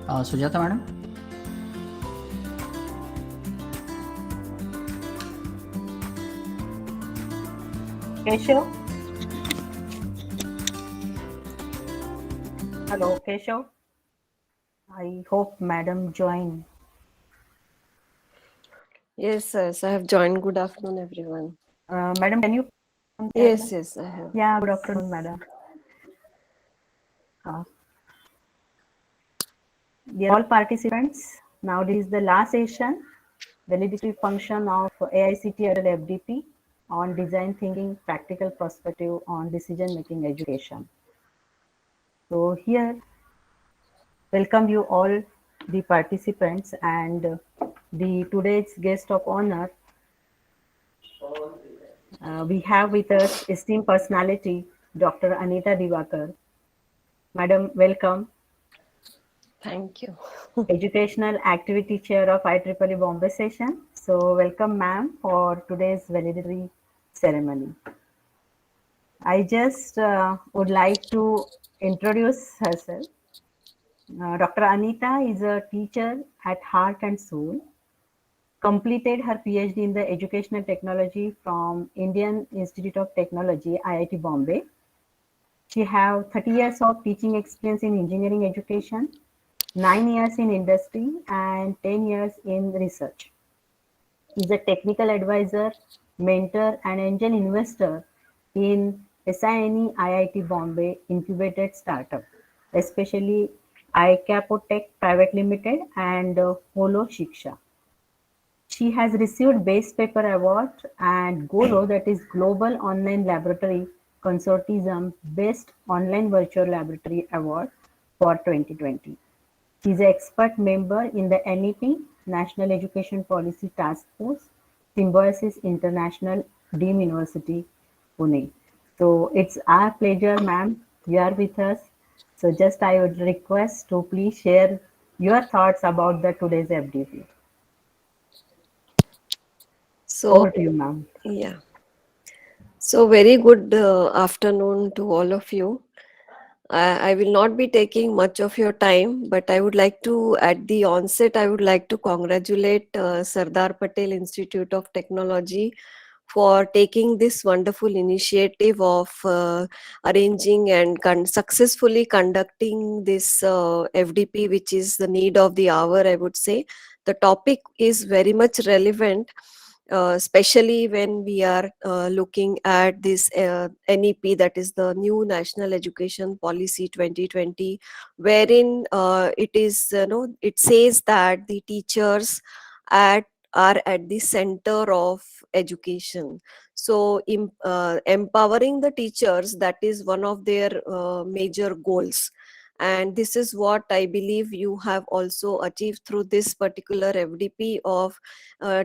Sujata madam. Keshav? Hello, Keshav. I hope madam join. Yes, yes, I have joined. Good afternoon, everyone. Madam, can you? Yes, yes, I have. Yeah, good afternoon, madam. Uh, Dear all participants, now this is the last session, validity function of AICT FDP on design thinking, practical perspective on decision making education. So here, welcome you all the participants and the today's guest of honor. We have with us esteemed personality, Dr. Anita Divakar. Madam, welcome. Thank you. Educational Activity Chair of IEEE Bombay session. So welcome ma'am for today's valedictory ceremony. I just would like to introduce herself. Dr. Anita is a teacher at heart and soul. Completed her PhD in the Educational Technology from Indian Institute of Technology, IIT Bombay. She have 30 years of teaching experience in engineering education, 9 years in industry and 10 years in research. Is a technical advisor, mentor and angel investor in SINE IIT Bombay incubated startup, especially iCapotech Private Limited and Holo Shiksha. She has received Base Paper Award and GOLO, that is Global Online Laboratory Consortium Best Online Virtual Laboratory Award for 2020. She is an expert member in the NEP, National Education Policy Task Force, Symbiosis International, Dean University, Pune. So it's our pleasure, ma'am, you are with us. So just I would request to please share your thoughts about the today's FDP. So, Over to you, ma'am. yeah. So, very good afternoon to all of you. I will not be taking much of your time, but I would like to, at the onset, I would like to congratulate Sardar Patel Institute of Technology for taking this wonderful initiative of arranging and successfully conducting this FDP, which is the need of the hour, I would say. The topic is very much relevant, especially when we are looking at this NEP, that is the new National Education Policy 2020, wherein it is, it says that the teachers at are at the center of education. So empowering the teachers, that is one of their major goals, and this is what I believe you have also achieved through this particular FDP of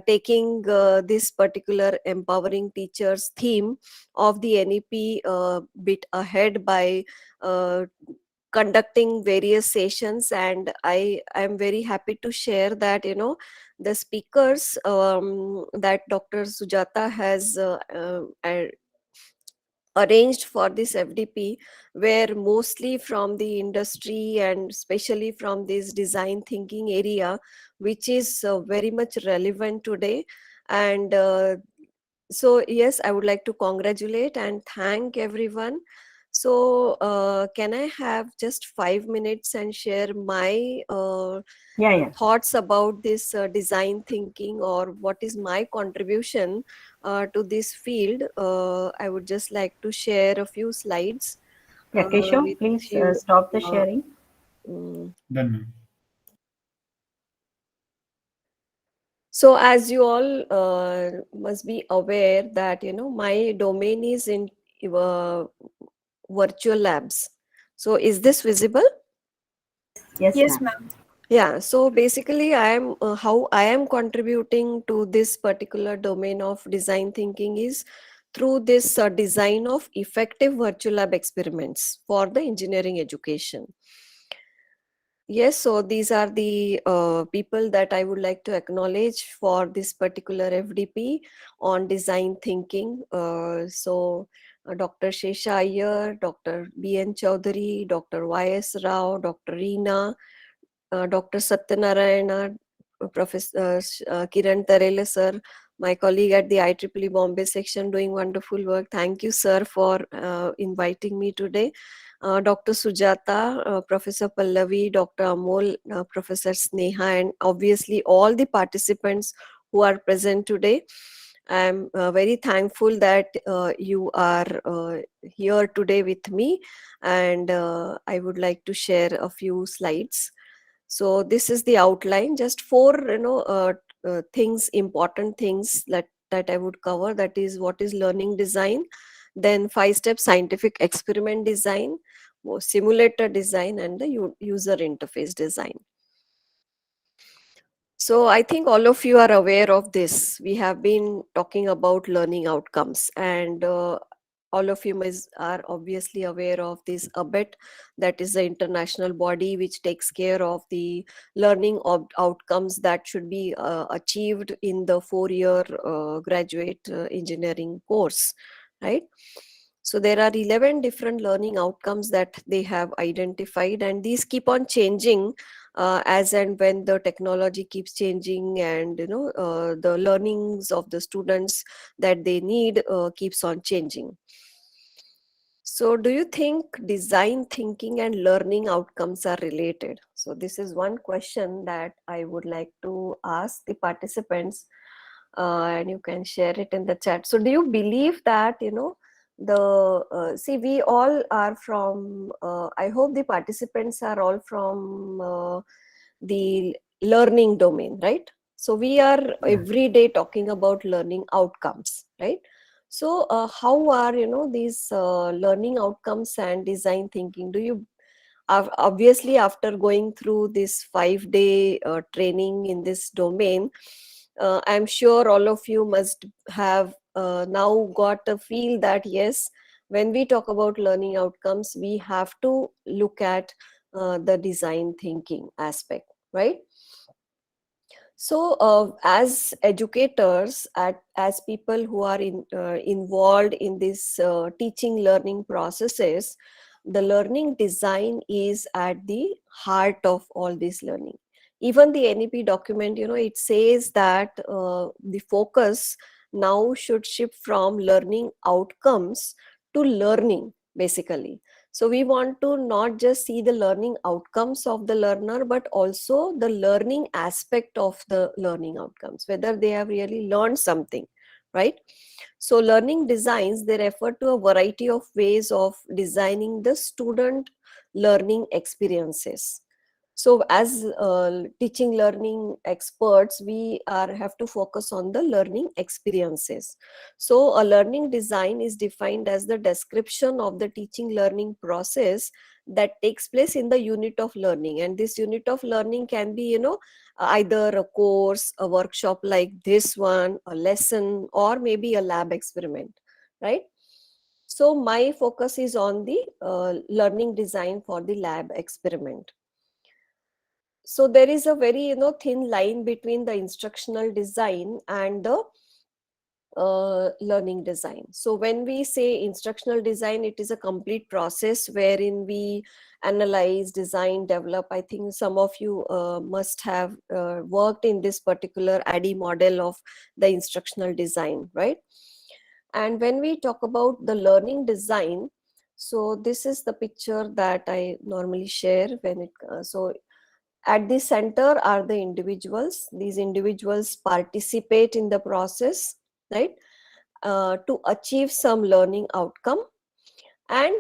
taking this particular empowering teachers theme of the NEP bit ahead by conducting various sessions. And I am very happy to share that, the speakers that Dr. Sujata has arranged for this FDP were mostly from the industry and especially from this design thinking area, which is very much relevant today. And so, yes, I would like to congratulate and thank everyone. So, can I have just 5 minutes and share my Yeah, yeah. thoughts about this design thinking, or what is my contribution to this field? I would just like to share a few slides Yeah, Keshav, with please you. stop the Uh, sharing. mm. Done, ma'am. So, as you all must be aware that, my domain is in uh, virtual labs. So, is this visible? Yes, Yes, ma'am. ma'am. Yeah, so basically, I am how I am contributing to this particular domain of design thinking is through this design of effective virtual lab experiments for the engineering education. Yes, so these are the people that I would like to acknowledge for this particular FDP on design thinking. Dr. Shesha Iyer, Dr. B.N. Chaudhary, Dr. Y.S. Rao, Dr. Reena, Dr. Satyanarayana, Professor Kiran Tarele sir, my colleague at the IEEE Bombay section, doing wonderful work. Thank you, sir, for inviting me today. Dr. Sujata, Professor Pallavi, Dr. Amol, Professor Sneha, and obviously all the participants who are present today. I'm very thankful that you are here today with me, and I would like to share a few slides. So this is the outline, just four things, important things that I would cover. That is, what is learning design, then 5-step scientific experiment design, simulator design, and the user interface design. So I think all of you are aware of this. We have been talking about learning outcomes, and all of you are obviously aware of this ABET, that is the international body which takes care of the learning outcomes that should be achieved in the 4-year graduate engineering course, right? So there are 11 different learning outcomes that they have identified, and these keep on changing as and when the technology keeps changing, and the learnings of the students that they need keeps on changing. So do you think design thinking and learning outcomes are related? So this is one question that I would like to ask the participants, and you can share it in the chat. So do you believe that, see, we all are from, I hope the participants are all from the learning domain, right? So we are Yeah. every day talking about learning outcomes, right? So how are, these learning outcomes and design thinking? Do you obviously, after going through this 5-day training in this domain, I'm sure all of you must have now got a feel that yes, when we talk about learning outcomes, we have to look at the design thinking aspect, right? So, as educators, as people who are involved in this teaching learning processes, the learning design is at the heart of all this learning. Even the NEP document, it says that the focus now should shift from learning outcomes to learning, basically. So we want to not just see the learning outcomes of the learner, but also the learning aspect of the learning outcomes, whether they have really learned something, right? So learning designs, they refer to a variety of ways of designing the student learning experiences. So as teaching learning experts, we have to focus on the learning experiences. So a learning design is defined as the description of the teaching learning process that takes place in the unit of learning. And this unit of learning can be, either a course, a workshop like this one, a lesson, or maybe a lab experiment, right? So my focus is on the learning design for the lab experiment. So there is a very thin line between the instructional design and the learning design. So when we say instructional design, it is a complete process wherein we analyze, design, develop. I think some of you must have worked in this particular ADDIE model of the instructional design, right? And when we talk about the learning design, so this is the picture that I normally share when it so at the center are the individuals. These individuals participate in the process, right, to achieve some learning outcome. And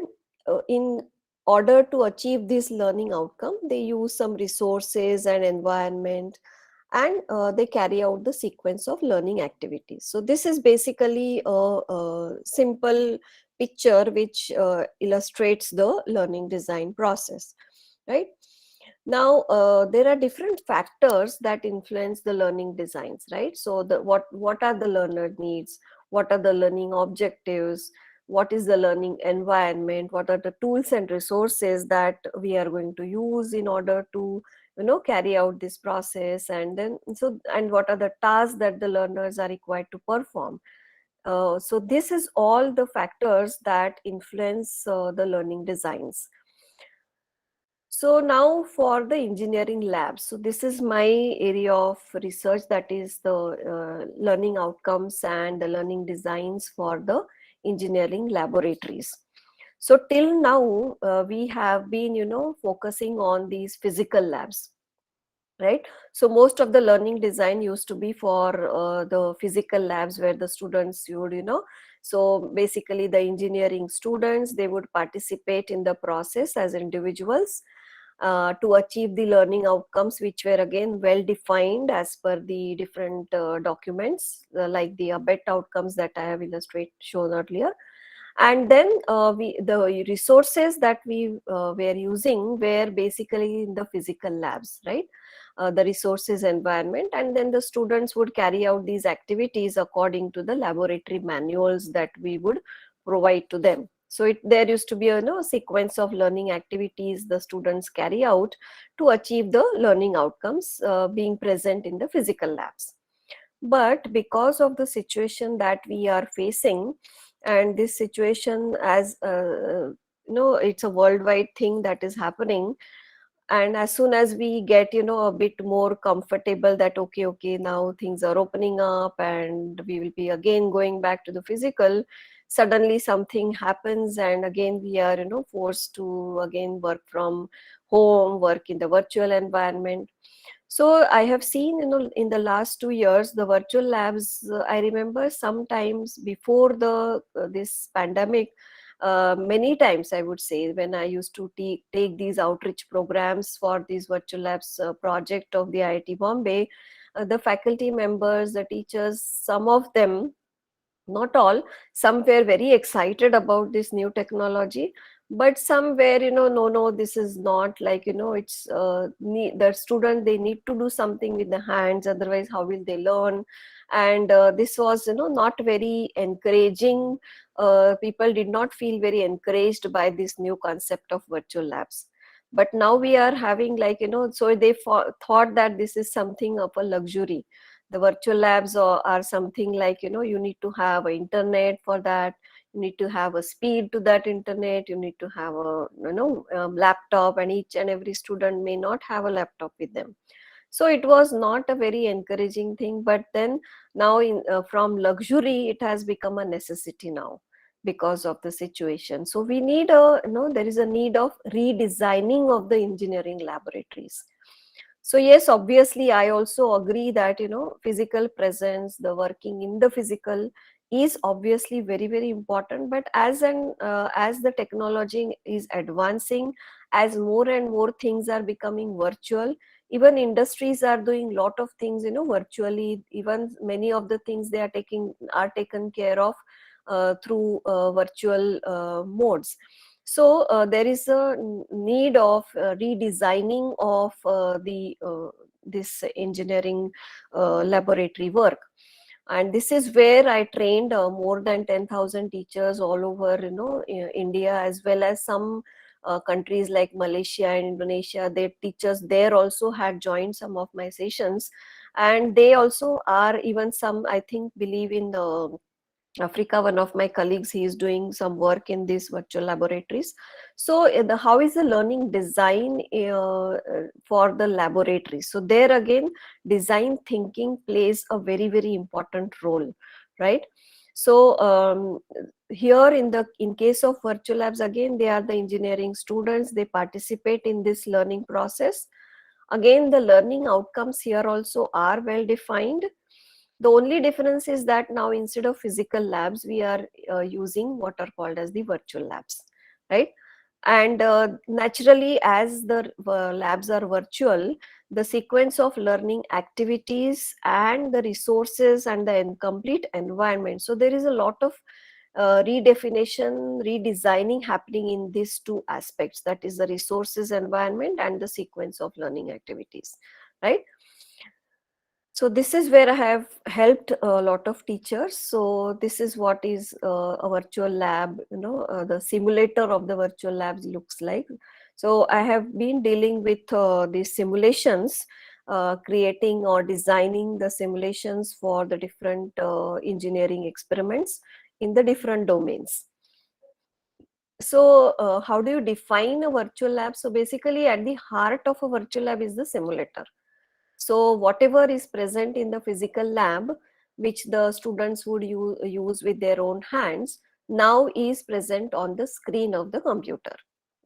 in order to achieve this learning outcome, they use some resources and environment, and they carry out the sequence of learning activities. So this is basically a simple picture which illustrates the learning design process, right? Now there are different factors that influence the learning designs, right? So what are the learner needs, what are the learning objectives, what is the learning environment, what are the tools and resources that we are going to use in order to carry out this process, and then and what are the tasks that the learners are required to perform. So this is all the factors that influence the learning designs. So now for the engineering labs. So this is my area of research, that is the learning outcomes and the learning designs for the engineering laboratories. So till now, we have been, focusing on these physical labs, right? So most of the learning design used to be for the physical labs where the students would, so basically the engineering students, they would participate in the process as individuals to achieve the learning outcomes, which were again well defined as per the different documents, like the ABET outcomes that I have illustrated shown earlier. And then the resources that we were using were basically in the physical labs, right? The resources environment, and then the students would carry out these activities according to the laboratory manuals that we would provide to them. So there used to be a sequence of learning activities the students carry out to achieve the learning outcomes being present in the physical labs. But because of the situation that we are facing, and this situation, as it's a worldwide thing that is happening, and as soon as we get a bit more comfortable that okay, now things are opening up and we will be again going back to the physical, suddenly something happens and again we are forced to again work from home, work in the virtual environment. So I have seen, in the last 2 years, the virtual labs. I remember sometimes before the this pandemic, many times I would say, when I used to take these outreach programs for these virtual labs project of the IIT Bombay, the faculty members, the teachers, some of them, not all, some were very excited about this new technology, but some were, no, this is not like, it's the student, they need to do something with the hands, otherwise how will they learn? And this was, not very encouraging. People did not feel very encouraged by this new concept of virtual labs. But now we are having, like, so they thought that this is something of a luxury. The virtual labs are something like, you need to have an internet for that, you need to have a speed to that internet, you need to have a laptop, and each and every student may not have a laptop with them. So it was not a very encouraging thing, but then now from luxury it has become a necessity now because of the situation. So we need there is a need of redesigning of the engineering laboratories. So yes, obviously I also agree that physical presence, the working in the physical, is obviously very very important. But as the technology is advancing, as more and more things are becoming virtual, even industries are doing lot of things virtually. Even many of the things they are taken care of through virtual modes. So there is a need of redesigning of the this engineering laboratory work. And this is where I trained more than 10,000 teachers all over India, as well as some countries like Malaysia and Indonesia. Their teachers there also had joined some of my sessions, and they also are, even some, I think, believe in the Africa. One of my colleagues, he is doing some work in these virtual laboratories. So how is the learning design for the laboratories? So there again, design thinking plays a very very important role, right? So here in case of virtual labs, again they are the engineering students, they participate in this learning process. Again, the learning outcomes here also are well defined. The only difference is that now instead of physical labs, we are using what are called as the virtual labs, right? And naturally, as the labs are virtual, the sequence of learning activities and the resources and the incomplete environment. So there is a lot of redefinition, redesigning happening in these two aspects, that is the resources environment and the sequence of learning activities, right? So this is where I have helped a lot of teachers. So this is what is a virtual lab, the simulator of the virtual labs looks like. So I have been dealing with these simulations, creating or designing the simulations for the different engineering experiments in the different domains. So how do you define a virtual lab? So basically at the heart of a virtual lab is the simulator. So whatever is present in the physical lab, which the students would use with their own hands, now is present on the screen of the computer,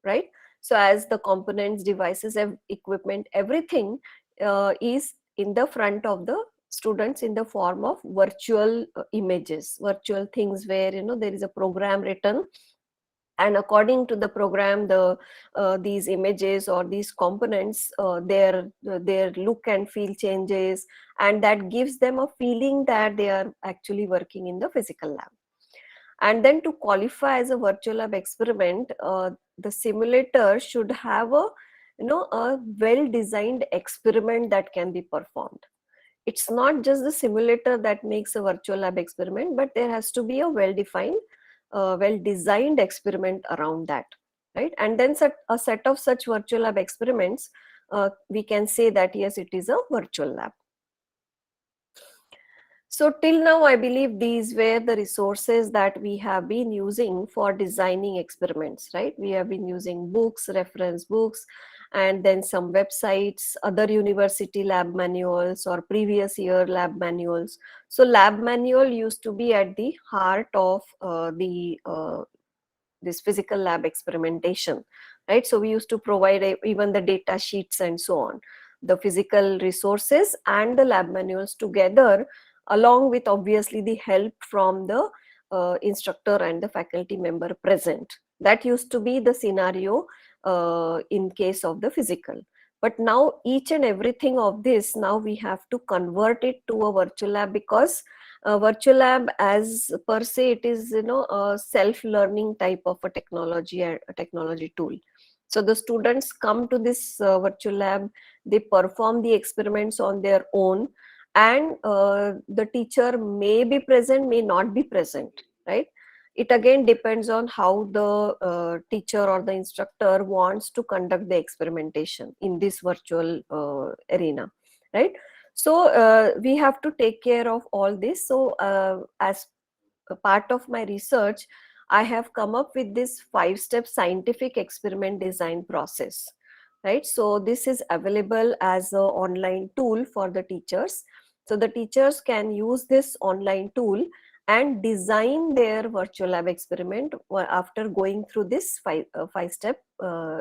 right? So as the components, devices, equipment, everything is in the front of the students in the form of virtual images, virtual things where there is a program written, and according to the program, these images or these components, their look and feel changes, and that gives them a feeling that they are actually working in the physical lab. And then to qualify as a virtual lab experiment, the simulator should have a well designed experiment that can be performed. It's not just the simulator that makes a virtual lab experiment, but there has to be a well defined, well designed experiment around that, right? And then a set of such virtual lab experiments, we can say that yes, it is a virtual lab. So till now, I believe these were the resources that we have been using for designing experiments, right? We have been using books, reference books, and then some websites, other university lab manuals or previous year lab manuals. So lab manual used to be at the heart of the this physical lab experimentation, right? So we used to provide even the data sheets and so on, the physical resources and the lab manuals together, along with obviously the help from the instructor and the faculty member present. That used to be the scenario in case of the physical. But now each and everything of this, now we have to convert it to a virtual lab, because virtual lab as per se, it is a self learning type of a technology tool. So the students come to this virtual lab, they perform the experiments on their own, and the teacher may be present, may not be present, right? It again depends on how the teacher or the instructor wants to conduct the experimentation in this virtual arena, right? So we have to take care of all this. So as a part of my research, I have come up with this 5-step scientific experiment design process, right? So this is available as an online tool for the teachers. So the teachers can use this online tool and design their virtual lab experiment after going through this 5-step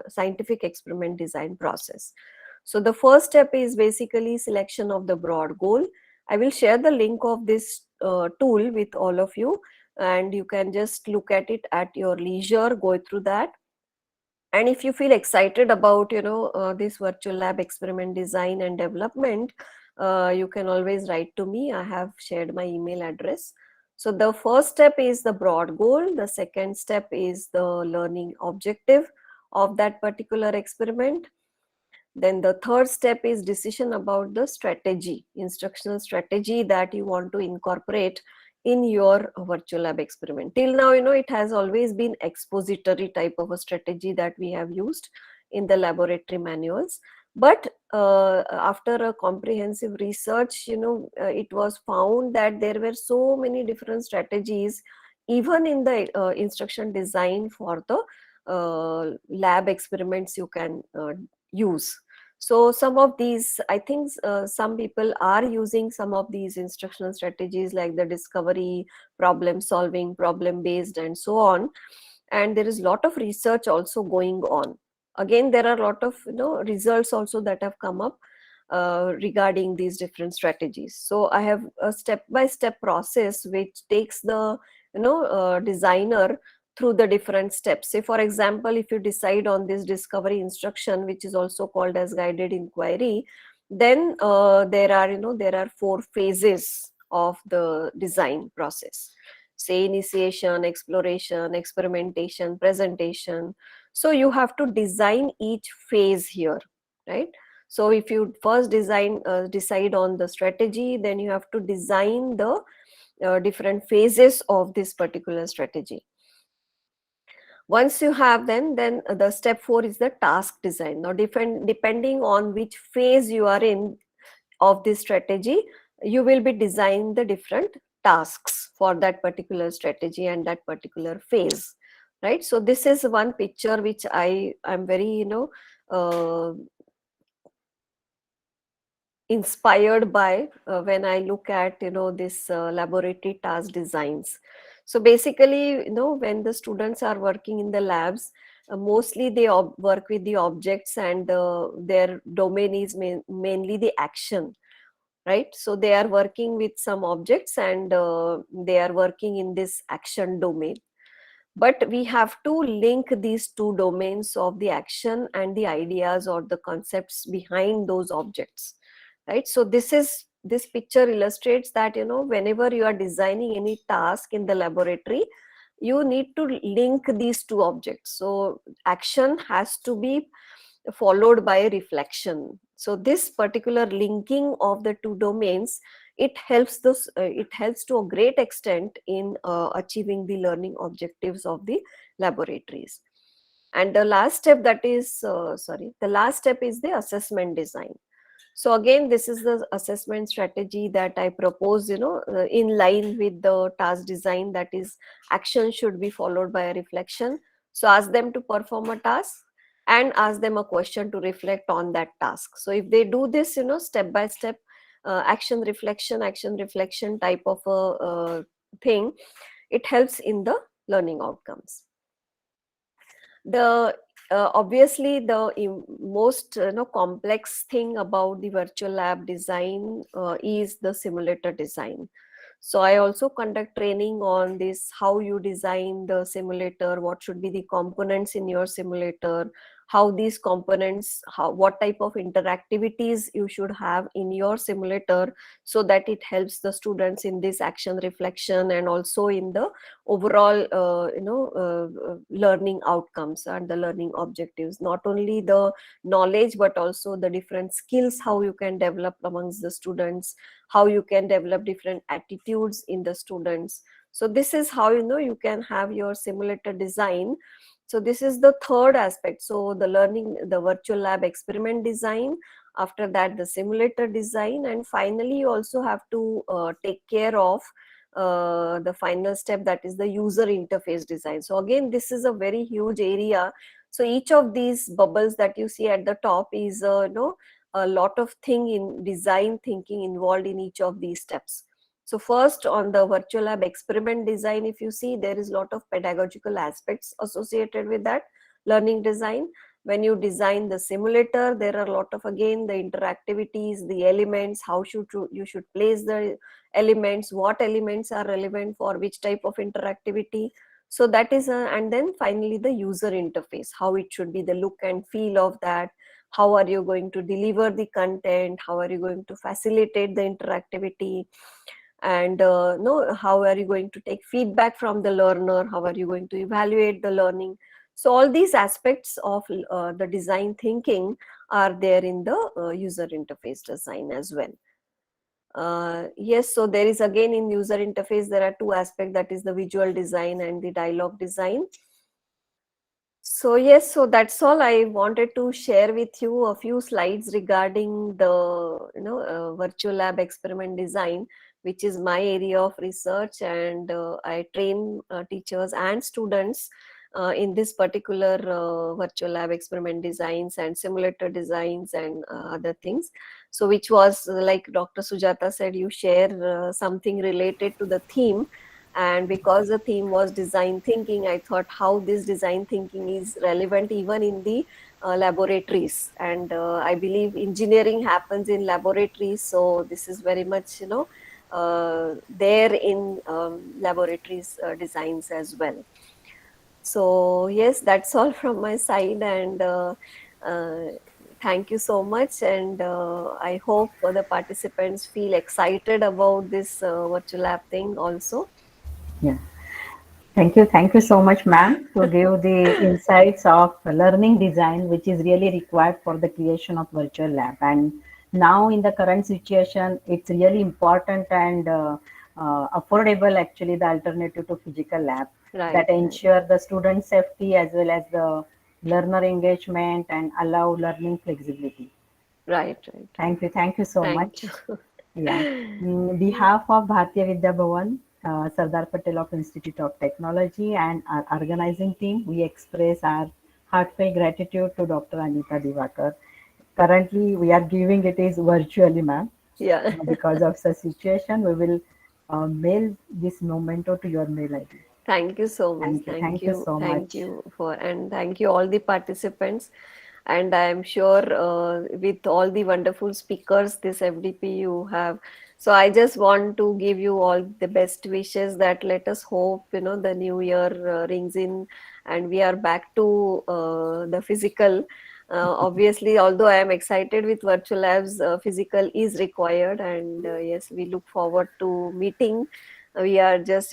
scientific experiment design process. So the first step is basically selection of the broad goal. I will share the link of this tool with all of you, and you can just look at it at your leisure, go through that. And if you feel excited about this virtual lab experiment design and development, you can always write to me. I have shared my email address. So the first step is the broad goal, the second step is the learning objective of that particular experiment. Then the third step is decision about the strategy, instructional strategy that you want to incorporate in your virtual lab experiment. Till now, it has always been expository type of a strategy that we have used in the laboratory manuals. But after a comprehensive research, it was found that there were so many different strategies, even in the instruction design for the lab experiments you can use. So some of these, I think some people are using some of these instructional strategies like the discovery, problem solving, problem based, and so on. And there is a lot of research also going on. Again, there are a lot of results also that have come up regarding these different strategies. So I have a step-by-step process which takes the designer through the different steps. Say for example, if you decide on this discovery instruction, which is also called as guided inquiry, then there are 4 phases of the design process. Say initiation, exploration, experimentation, presentation. So you have to design each phase here, right? So if you first decide on the strategy, then you have to design the different phases of this particular strategy. Once you have, then the step 4 is the task design. Now depending on which phase you are in of this strategy, you will be designing the different tasks for that particular strategy and that particular phase. right? So this is one picture which I'm very, inspired by when I look at, this laboratory task designs. So basically, when the students are working in the labs, mostly they work with the objects, and their domain is mainly the action, right? So they are working with some objects, and they are working in this action domain. But we have to link these two domains of the action and the ideas or the concepts behind those objects, right? So this picture illustrates that, whenever you are designing any task in the laboratory, you need to link these two objects. So action has to be followed by reflection. So this particular linking of the two domains, it helps to a great extent in achieving the learning objectives of the laboratories. And the last step, the last step is the assessment design. So again, this is the assessment strategy that I propose, in line with the task design, that is, action should be followed by a reflection. So ask them to perform a task and ask them a question to reflect on that task. So if they do this, step by step, action reflection type of a thing, it helps in the learning outcomes. The Obviously, the most complex thing about the virtual lab design is the simulator design. So I also conduct training on this: how you design the simulator, what should be the components in your simulator, how these components, what type of interactivities you should have in your simulator, so that it helps the students in this action reflection and also in the overall learning outcomes and the learning objectives. Not only the knowledge, but also the different skills, how you can develop amongst the students, how you can develop different attitudes in the students. So this is how, you can have your simulator design. So this is the third aspect. So the learning, the virtual lab experiment design, after that the simulator design, and finally you also have to take care of the final step, that is the user interface design. So again, this is a very huge area. So each of these bubbles that you see at the top is a lot of thing in design thinking involved in each of these steps. So first, on the virtual lab experiment design, if you see, there is a lot of pedagogical aspects associated with that learning design. When you design the simulator, there are a lot of, again, the interactivities, the elements, how you should place the elements, what elements are relevant for which type of interactivity. So that is and then finally the user interface, how it should be, the look and feel of that, how are you going to deliver the content, how are you going to facilitate the interactivity, and no, how are you going to take feedback from the learner, how are you going to evaluate the learning. So all these aspects of the design thinking are there in the user interface design as well. Yes, so there is, again, in user interface there are two aspects, that is the visual design and the dialogue design. So yes, so that's all. I wanted to share with you a few slides regarding the virtual lab experiment design, which is my area of research, and I train teachers and students in this particular virtual lab experiment designs and simulator designs and other things. So which was, like Dr. Sujata said, you share something related to the theme. And because the theme was design thinking, I thought how this design thinking is relevant even in the laboratories. And I believe engineering happens in laboratories, so this is very much there in laboratories designs as well. So yes, that's all from my side, and uh, thank you so much. And I hope the participants feel excited about this virtual lab thing also. Yeah. Thank you so much, ma'am, to give the insights of learning design, which is really required for the creation of virtual lab. And now, in the current situation, it's really important and affordable, actually, the alternative to physical lab Right, that right, ensure the student safety as well as the learner engagement and allow learning flexibility. right, right. Thank you so Thank much. you. Yeah. In behalf of Bhartiya Vidya Bhavan, Sardar Patel of Institute of Technology, and our organizing team, we express our heartfelt gratitude to Dr. Anita Divakar. Currently, we are giving it is virtually, ma'am. Yeah. Because of the situation, we will mail this memento to your mail ID. Thank you so much. Thank you. Thank you so Thank much. you for, and thank you all the participants. And I am sure with all the wonderful speakers, this FDP you have. So I just want to give you all the best wishes that let us hope, the new year rings in and we are back to the physical. Obviously, although I am excited with virtual labs, physical is required. And yes, we look forward to meeting. We are just,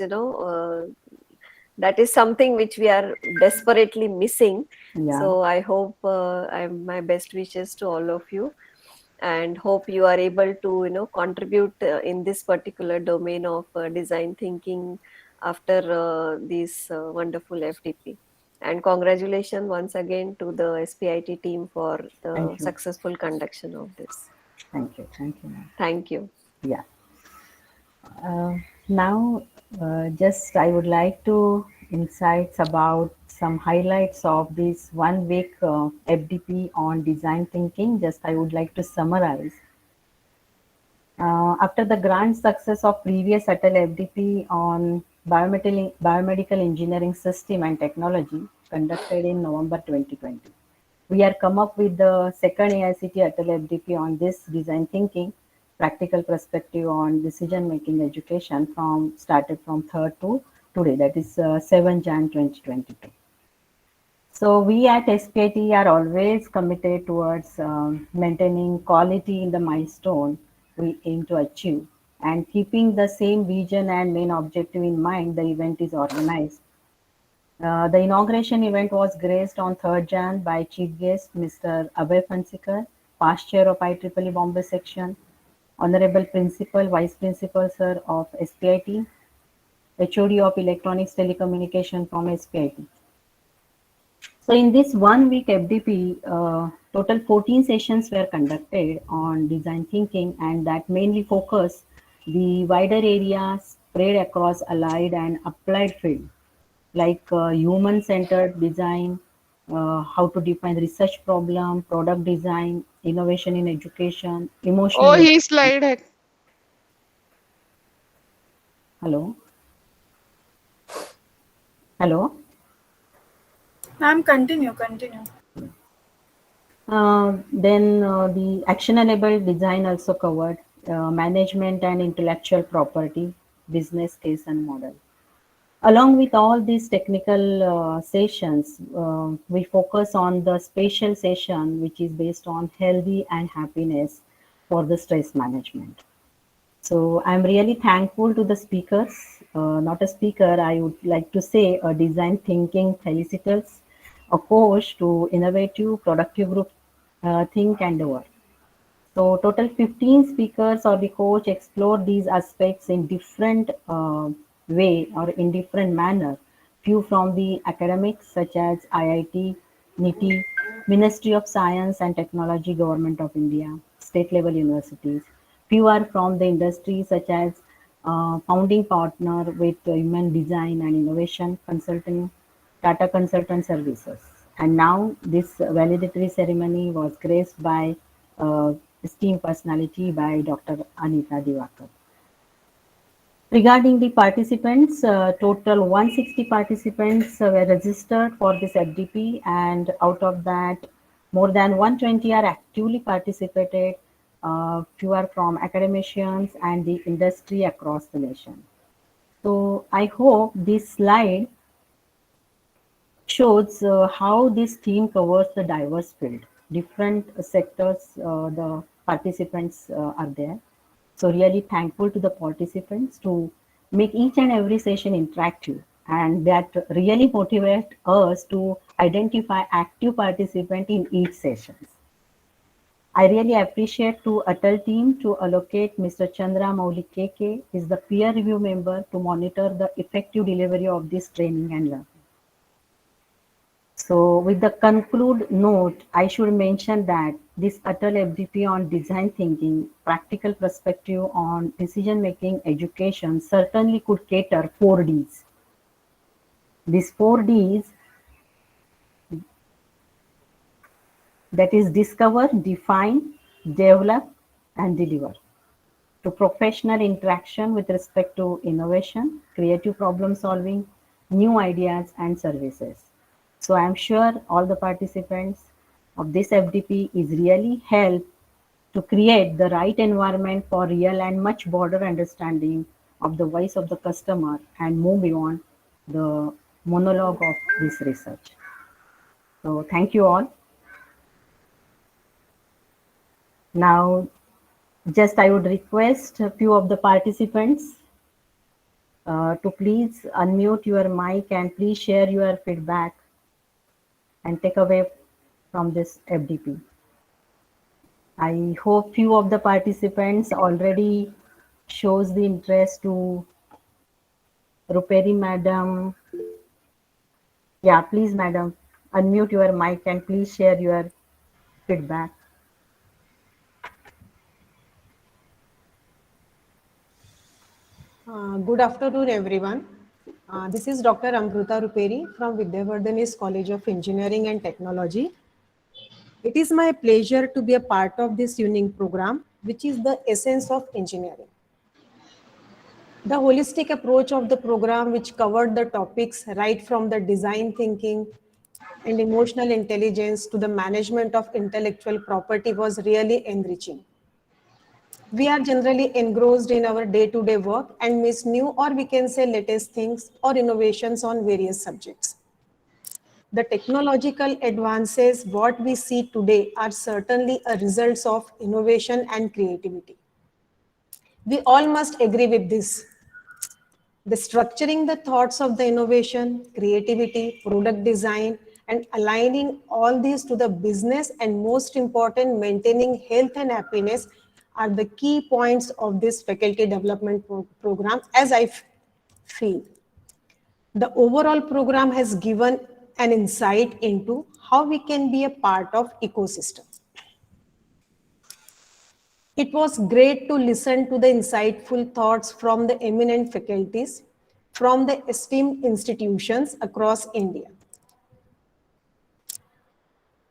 that is something which we are desperately missing. Yeah. So I hope I'm my best wishes to all of you, and hope you are able to contribute in this particular domain of design thinking after this wonderful FDP. And congratulations once again to the SPIT team for the Thank you. successful conduction of this. Thank you. Thank you, ma'am. Thank you. Yeah. Uh, Now, just I would like to insights about some highlights of this 1 week FDP on design thinking. Just I would like to summarize. After the grand success of previous Atal FDP on biomedical engineering system and technology conducted in November 2020, we are come up with the second AICT Atal FDP on this design thinking, practical perspective on decision making education from started from 3rd to today, that is 7 Jan 2022. So we at SPIT are always committed towards maintaining quality in the milestone we aim to achieve, and keeping the same vision and main objective in mind, the event is organized. The inauguration event was graced on 3rd Jan by Chief Guest Mr. Abhay Fansikar, past chair of IEEE Bombay section, Honorable Principal, Vice Principal Sir of SPIT, HOD of Electronics Telecommunication from SPIT. So in this 1 week FDP, total 14 sessions were conducted on design thinking, and that mainly focus the wider areas spread across allied and applied field, like human-centered design, how to define research problem, product design, innovation in education, Oh, emotional. he slide है. Hello, hello. Ma'am, continue. Then the actionable design also covered management and intellectual property, business case and model. Along with all these technical sessions, we focus on the spatial session, which is based on healthy and happiness for the stress management. So I'm really thankful to the speakers. Not a speaker, I would like to say a design thinking felicitors, a coach to innovative productive group think and work. So total 15 speakers or the coach explore these aspects in different way or in different manner. Few from the academics such as IIT, NITI, Ministry of Science and Technology, Government of India, state level universities. Few are from the industry such as founding partner with Human Design and Innovation Consulting, Tata Consultant Services. And now this valedictory ceremony was graced by esteemed personality by Dr. Anita Divakar. Regarding the participants, total 160 participants were registered for this FDP, and out of that, more than 120 are actively participated. Few are from academicians and the industry across the nation. So I hope this slide shows how this theme covers the diverse field. Different sectors, the participants are there. So really thankful to the participants to make each and every session interactive, and that really motivate us to identify active participant in each sessions. I really appreciate to Atal team to allocate Mr. Chandra Maulik KK is the peer review member to monitor the effective delivery of this training and learning. So with the conclude note, I should mention that This Atal FDP on design thinking, practical perspective on decision making education certainly could cater 4Ds. These 4Ds, that is discover, define, develop and deliver, to professional interaction with respect to innovation, creative problem solving, new ideas and services. So I am sure all the participants of this FDP is really help to create the right environment for real and much broader understanding of the voice of the customer and move beyond the monologue of this research. So thank you all. Now, just I would request a few of the participants to please unmute your mic and please share your feedback and take away from this FDP. I hope few of the participants already shows the interest to Ruperi madam. Yeah, please madam, unmute your mic and please share your feedback. Good afternoon, everyone. This is Dr. Amruta Ruperi from Vidyavardhani's College of Engineering and Technology. It is my pleasure to be a part of this unique program, which is the essence of engineering. The holistic approach of the program, which covered the topics right from the design thinking and emotional intelligence to the management of intellectual property, was really enriching. We are generally engrossed in our day-to-day work and miss new, or we can say latest things or innovations on various subjects. The technological advances what we see today are certainly a result of innovation and creativity. We all must agree with this. The structuring the thoughts of the innovation, creativity, product design, and aligning all these to the business, and most important, maintaining health and happiness are the key points of this faculty development program, as I feel. The overall program has given an insight into how we can be a part of ecosystem. It was great to listen to the insightful thoughts from the eminent faculties from the esteemed institutions across India.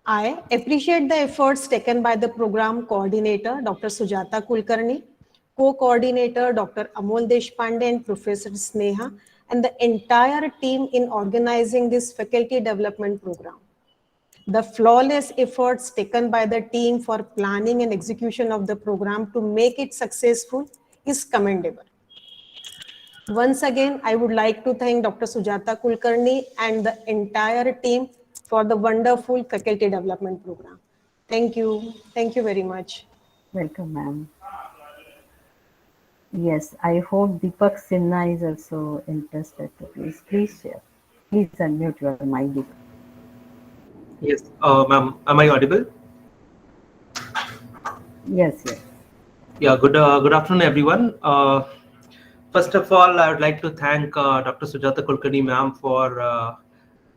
I appreciate the efforts taken by the program coordinator, Dr. Sujata Kulkarni, co-coordinator, Dr. Amol Deshpande and Professor Sneha, and the entire team in organizing this faculty development program. The flawless efforts taken by the team for planning and execution of the program to make it successful is commendable. Once again, I would like to thank Dr. Sujata Kulkarni and the entire team for the wonderful faculty development program. Thank you. Thank you very much. Welcome, ma'am. Yes, I hope Deepak Sinha is also interested to please share. Please unmute your mic, Deepak. Yes, ma'am, am I audible? Yes, yes. Yeah, good afternoon, everyone. First of all, I would like to thank Dr. Sujata Kulkarni, ma'am, for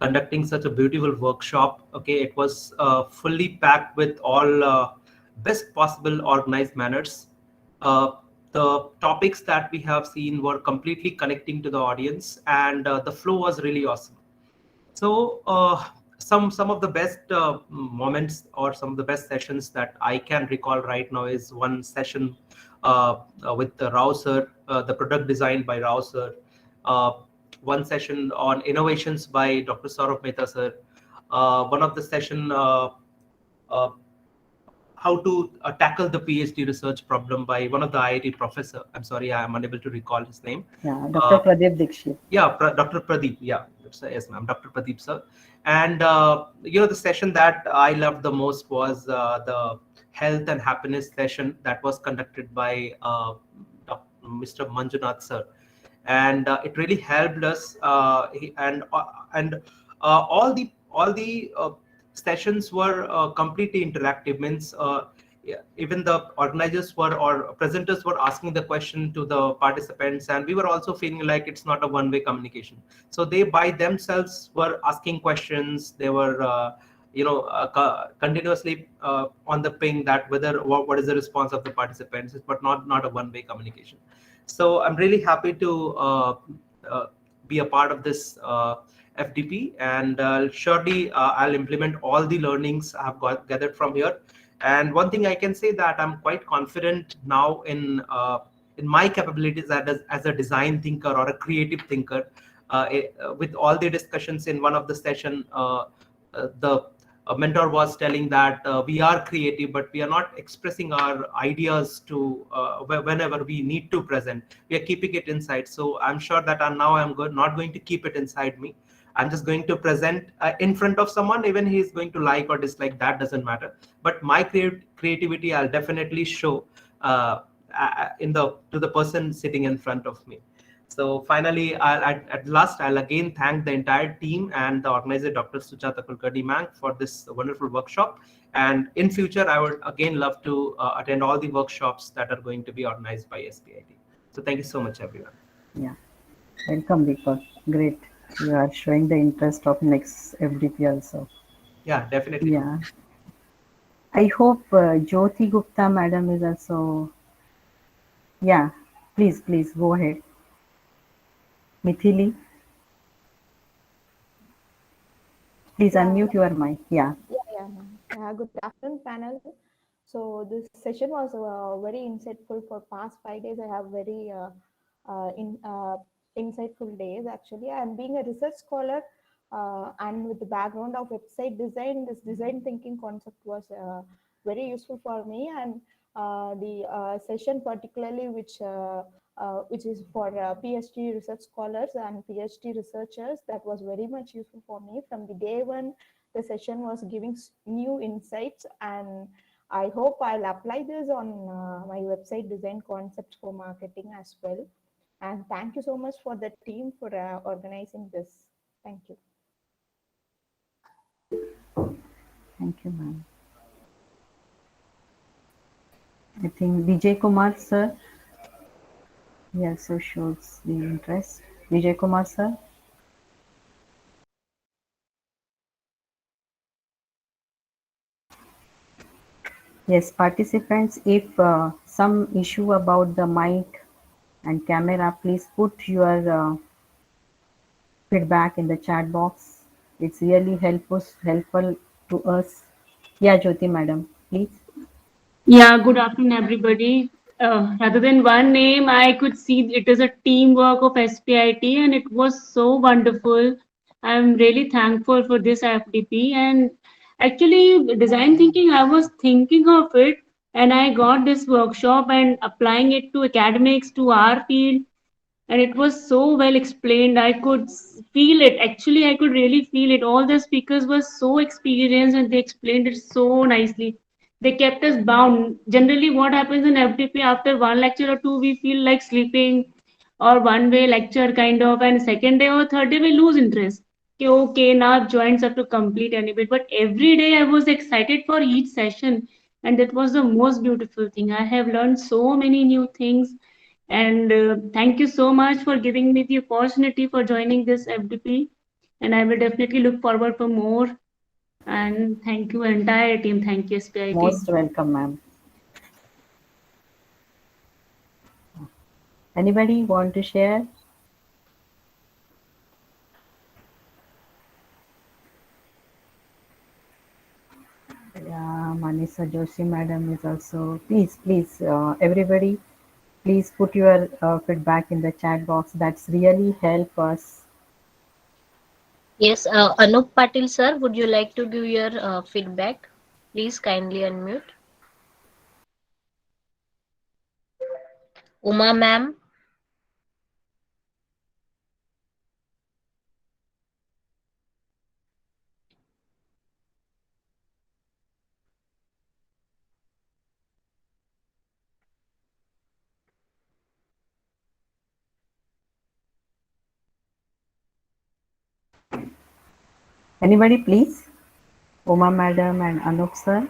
conducting such a beautiful workshop. Okay, it was fully packed with all best possible organized manners. The topics that we have seen were completely connecting to the audience, and the flow was really awesome. So some of the best moments or some of the best sessions that I can recall right now is one session with Rao sir, the product design by Rao sir, one session on innovations by Dr. Saurabh Mehta sir, one of the session uh, how to tackle the PhD research problem by one of the IIT professor. I'm sorry, I am unable to recall his name. Yeah, Dr. Pradeep Dikshit. Yeah, Dr. Pradeep. Yeah, yes, ma'am, Dr. Pradeep sir. And the session that I loved the most was the health and happiness session that was conducted by Mr. Manjunath sir, and it really helped us. And all the sessions were completely interactive. Means yeah, even the organizers were or presenters were asking the question to the participants, and we were also feeling like it's not a one-way communication. So they by themselves were asking questions. They were continuously on the ping that whether what is the response of the participants, but not a one-way communication. So I'm really happy to uh, be a part of this FDP, and surely I'll implement all the learnings I've gathered from here. And one thing I can say that I'm quite confident now in my capabilities as a design thinker or a creative thinker. With all the discussions in one of the session, the mentor was telling that we are creative, but we are not expressing our ideas to whenever we need to present. We are keeping it inside. So I'm sure that I'm not going to keep it inside me. I'm just going to present in front of someone. Even he is going to like or dislike, that doesn't matter. But my creativity, I'll definitely show to the person sitting in front of me. So finally, at last, I'll again thank the entire team and the organizer, Dr. Sujata Kulkarni ma'am, for this wonderful workshop. And in future, I would again love to attend all the workshops that are going to be organized by SPIT. So thank you so much, everyone. Yeah, welcome, Deepak. Great. You are showing the interest of next FDP also. Yeah, definitely. Yeah. I hope Jyoti Gupta madam is also. Yeah, please go ahead. Mithili, please Yeah, unmute your mic. Yeah. ma'am. Good afternoon, panel. So this session was very insightful. For past 5 days, I have very insightful days. Actually, and being a research scholar and with the background of website design, this design thinking concept was very useful for me. And the session particularly, which is for PhD research scholars and PhD researchers, that was very much useful for me. From the day one, the session was giving new insights, and I hope I'll apply this on my website design concepts for marketing as well. And thank you so much for the team for organizing this. Thank you. Thank you, ma'am. I think Vijay Kumar sir. He also shows the interest. Vijay Kumar sir. Yes, participants, if some issue about the mic and camera, please put your feedback in the chat box. It's really helpful to us. Yeah, Jyoti madam, please. Yeah, good afternoon, everybody. Rather than one name, I could see it is a teamwork of SPIT, and it was so wonderful. I'm really thankful for this FDP. And actually, design thinking, I was thinking of it, and I got this workshop and applying it to academics, to our field, and it was so well explained. I could feel it. Actually, I could really feel it. All the speakers were so experienced and they explained it so nicely. They kept us bound. Generally, what happens in FDP, after one lecture or two, we feel like sleeping, or one way lecture kind of, and second day or third day we lose interest. Okay, now I've joined, so I have to complete any bit. But every day I was excited for each session, and that was the most beautiful thing. I have learned so many new things, and thank you so much for giving me the opportunity for joining this FDP. And I will definitely look forward for more. And thank you, entire team. Thank you, SPIT. Most welcome, ma'am. Anybody want to share? Yeah, Manisa Joshi madam is also. Please, everybody, please put your feedback in the chat box. That's really help us. Yes, Anup Patil sir, would you like to give your feedback? Please kindly unmute. Uma ma'am. Anybody, please? Uma madam and Anup sir.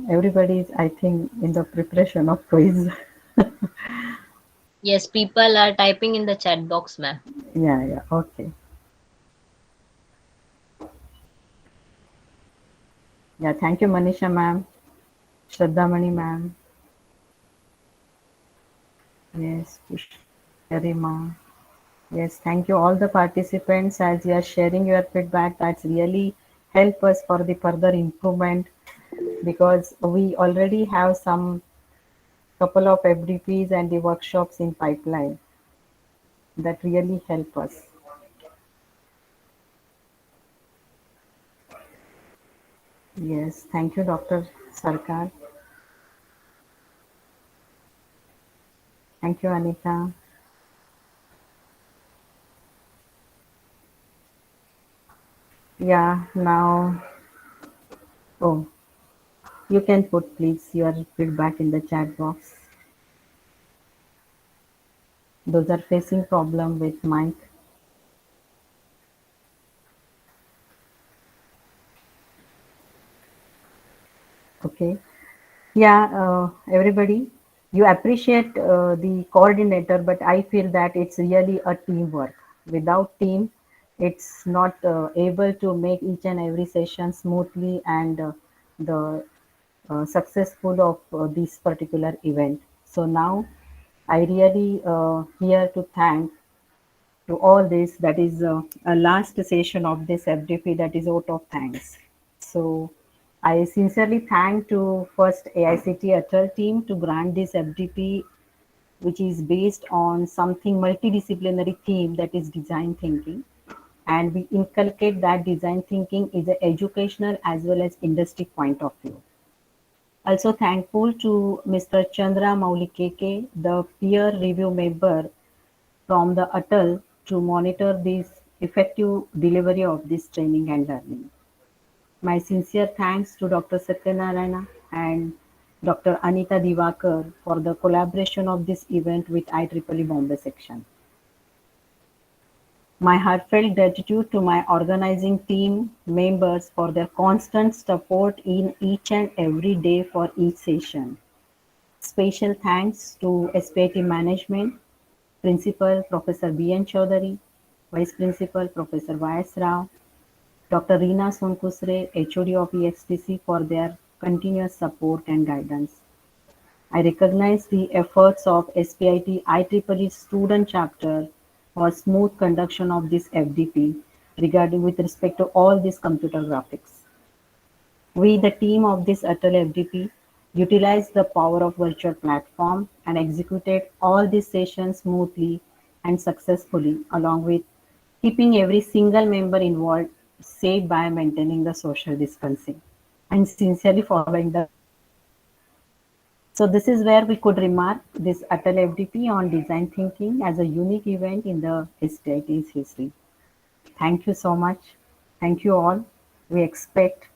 Everybody is, I think, in the preparation of quiz. Yes, people are typing in the chat box, ma'am. Yeah, okay. Yeah, thank you, Manisha ma'am, Shraddhamani ma'am. Yes, Pushkarima. Yes, thank you all the participants as you are sharing your feedback. That's really help us for the further improvement because we already have some couple of FDPs and the workshops in pipeline that really help us. Yes, thank you, Dr. Sarkar. Thank you, Anita. Yeah, now, oh, you can put please your feedback in the chat box. Those are facing problem with mic. Okay. Yeah, everybody, you appreciate the coordinator, but I feel that it's really a teamwork. Without team, it's not able to make each and every session smoothly and the successful of this particular event. So now I really here to thank to all this. That is a last session of this FDP, that is vote of thanks. So I sincerely thank to first AICT Atal team to grant this FDP, which is based on something multidisciplinary theme, that is design thinking. And we inculcate that design thinking is an educational as well as industry point of view. Also thankful to Mr. Chandra Maulikeke, the peer review member from the Atal, to monitor this effective delivery of this training and learning. My sincere thanks to Dr. Satyanarayana and Dr. Anita Divakar for the collaboration of this event with IEEE Bombay section. My heartfelt gratitude to my organizing team members for their constant support in each and every day for each session. Special thanks to SPIT management, Principal Professor B.N. Chaudhary, Vice Principal Professor Y.S. Rao, Dr. Reena Sonkusre, HOD of EXTC, for their continuous support and guidance. I recognize the efforts of SPIT IEEE student chapter for smooth conduction of this FDP regarding with respect to all these computer graphics. We, the team of this Atal FDP, utilized the power of virtual platform and executed all these sessions smoothly and successfully, along with keeping every single member involved safe by maintaining the social distancing and sincerely following the. So this is where we could remark this Atal FDP on design thinking as a unique event in the STIT's history. Thank you so much. Thank you all. We expect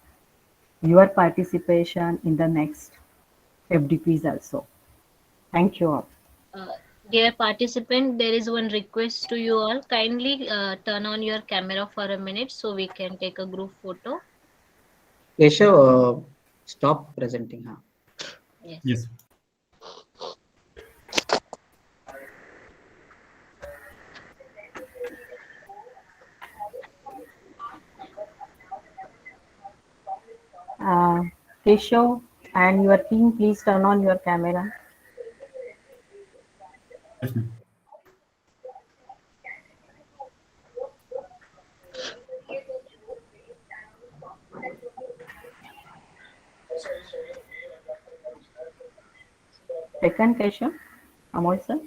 your participation in the next FDPs also. Thank you all. Uh, Dear participant, there is one request to you all. Kindly turn on your camera for a minute so we can take a group photo. Keshav, stop presenting. Huh? Yes. Yes. Keshav and your team, please turn on your camera. Yes, ma'am. Second, Keshav, Amol sir.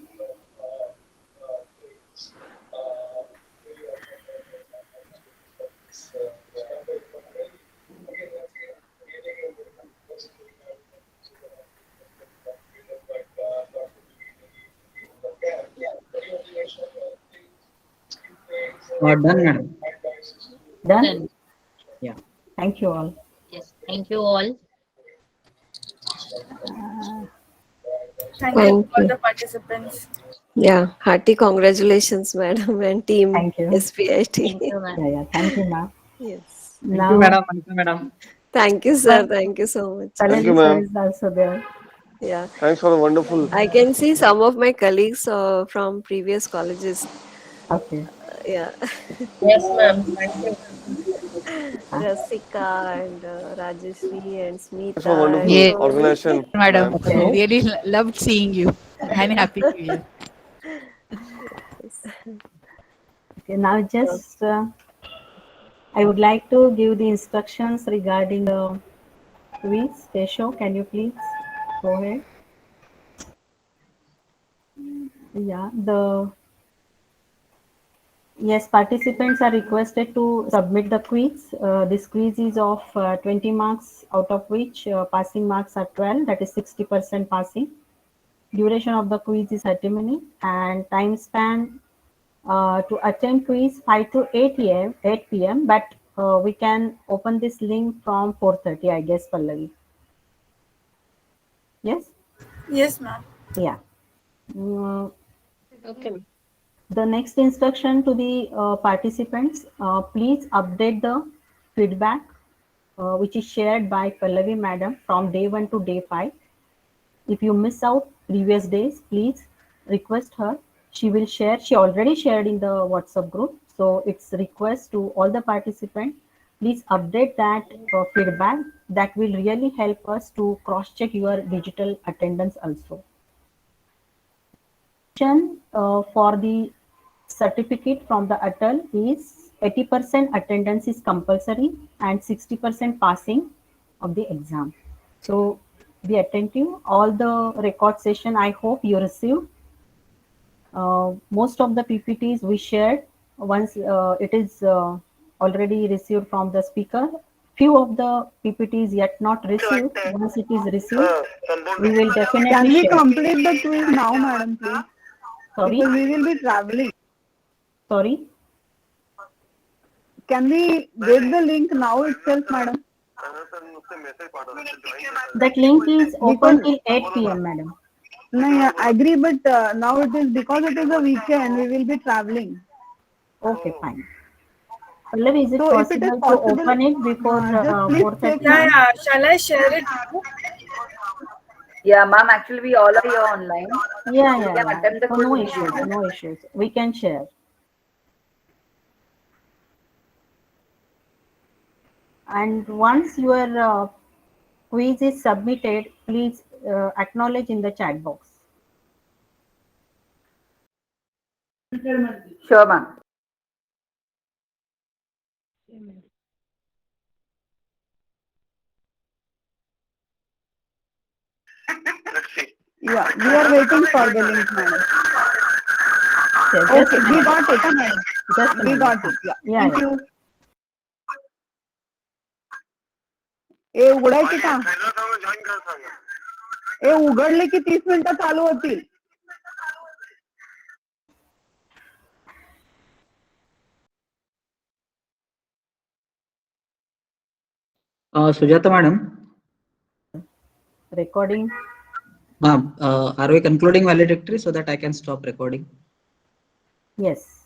Done, madam. Done? Done. Yeah. Thank you all. Yes. Thank you all. Thank you Thank to all you. the participants. Yeah, hearty congratulations, madam and team Thank you. SPIT. Thank you, ma'am. Yeah, thank you, ma'am. Yes. Thank you, Now, madam. Thank you, madam. Thank you, sir. Thank you so much. Thank you, Kalali sir ma'am. is also there. Yeah. Thanks for the wonderful. I can see some of my colleagues from previous colleges. Okay. Yeah. Yes, ma'am. Thank you. Rasika and Rajeshri and For Smita and wonderful Yes, so many. organization, madam. ma'am. Okay. Really loved seeing you and happy New Year. Okay, now just I would like to give the instructions regarding the quiz. Keshav, can you please go ahead? Yeah, yes, participants are requested to submit the quiz. This quiz is of 20 marks, out of which passing marks are 12, that is 60% passing. Duration of the quiz is 30 minutes and time span to attend quiz 5 to 8 p.m. But we can open this link from 4:30, I guess, Pallavi. Yes? Yes, ma'am. Yeah. Mm, Okay. The next instruction to the participants, please update the feedback which is shared by Pallavi madam from day 1 to day 5. If you miss out previous days, please request her. She will share. She already shared in the WhatsApp group. So it's request to all the participants. Please update that feedback. That will really help us to cross check your digital attendance also. For the certificate from the ATAL is 80% attendance is compulsory and 60% passing of the exam. So be attentive. All the record session I hope you received. Most of the PPTs we shared once it is already received from the speaker. Few of the PPTs yet not received. Once it is received, we will definitely Can we share. complete the quiz now, madam, please? Sorry, Because we will be traveling. sorry. Can we get the link now itself, madam? That link is open Because till 8 p.m. madam. no, yeah, I agree, but now it is because it is a weekend. We will be traveling. Okay, fine. Pallavi, is it So if it is possible to possible, open it before just please check, 4:30? Yeah, ma'am. yeah. Shall I share it? Yeah, ma'am, actually we all are here online. Yeah, We yeah, can yeah. attempt the So quiz no issues, immediately. no issues. We can share. And once your quiz is submitted, please acknowledge in the chat box. Sure, ma'am. Yeah, we are waiting for the link, madam. Okay, just Okay, a we minute. got it, madam. Just a We minute. got it. Yeah. Yeah, Thank yeah. you. ए उघडायची का ए उघडले की 30 मिनिटं चालू होतील Sujata madam, Recording. ma'am, are we concluding valedictory so that I can stop recording? Yes.